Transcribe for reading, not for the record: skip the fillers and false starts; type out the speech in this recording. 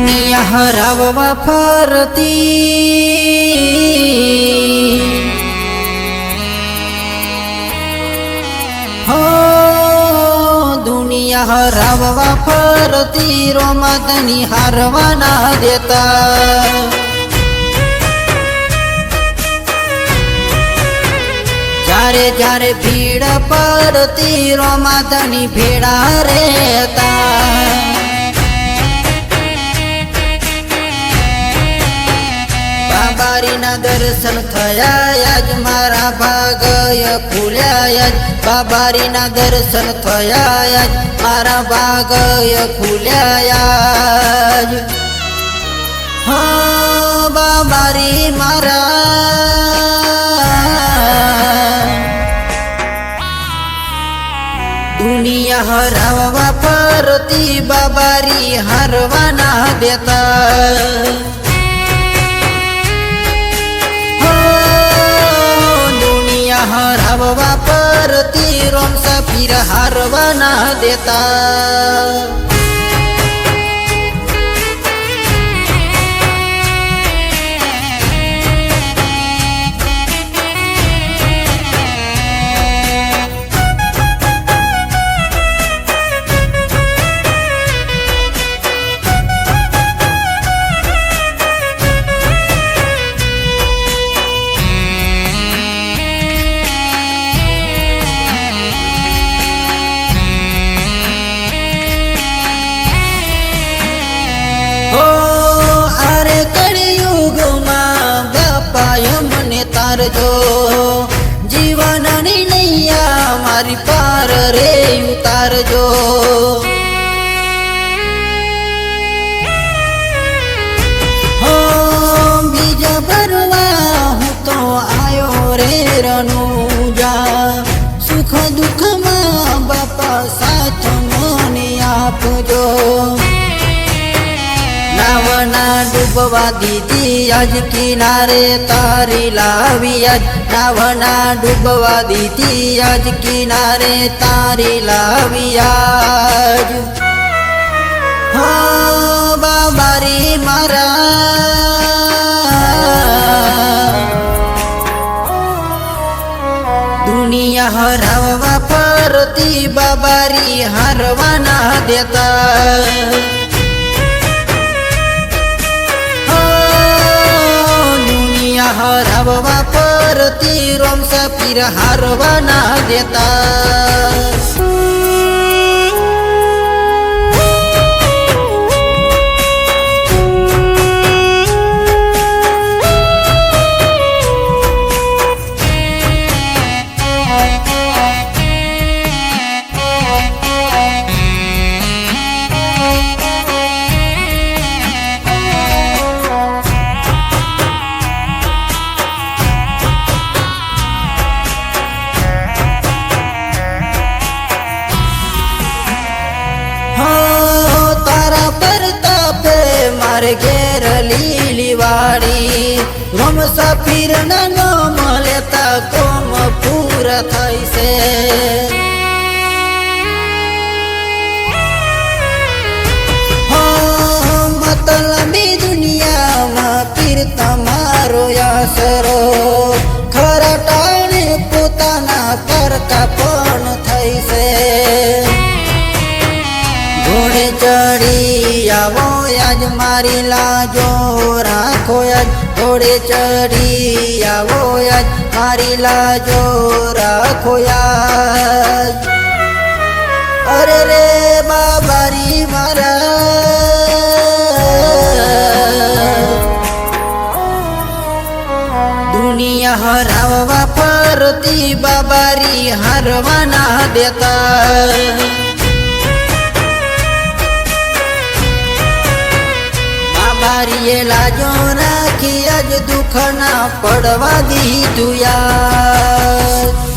દુનિયા હરાવવા ફરતી હો દુનિયા હરાવવા ફરતી રોમતની હારવા ના દેતા જારે જારે ભીડ પડતી રોમતની ભેડા રહેતા બાબારીના દર્શન થયા આજ મારા ભાગય ખુલ્યા આજ બાબારીના દર્શન થયા આજ મારા ભાગય ખુલ્યા આજ હા બાબારી મારા દુનિયા હરાવવા ફરતી બાબારી હારવા ના દેતા હરાવવા પરતી રોમ સફીર હારવા ના દેતા તારજો જીવનની નૈયા મારી પાર રે ઉતારજો હો બીજા ભરવા હું તો આયો રે રનુજા સુખ દુઃખમાં બાપા સાથ મને આપજો નાવના ડૂબવા દીધી આજ કિનારે તારી લાવી આજ નાવના ડૂબવા દીધી આજ કિનારે તારી લાવી આજ હા બાબારી મારા દુનિયા હરાવવા ફરતી બાબારી હારવા ના દેતા હરાવવા પરતી રોમ સફીર હારવા ના દેતા મારે ઘેર લીલી વાડી રોમ સફીર ના નામ લેતા કોમ પૂરા થાય છે મતલબી દુનિયામાં પીર તમારો આશરો ખરા ટાણે પોતાના કરતા પણ થઈ છે ઘોડે ચડી આવો આજ મારી લાજો રાખો આજ ઘોડે ચડી આવો આજ મારી લાજો રાખો આજ અરે રે બાબારી મારા દુનિયા હરાવવા ફરતી બાબારી હારવા ના દેતા બારીએ લાજો રાખી આજ દુઃખ ના પડવા દીધું યાર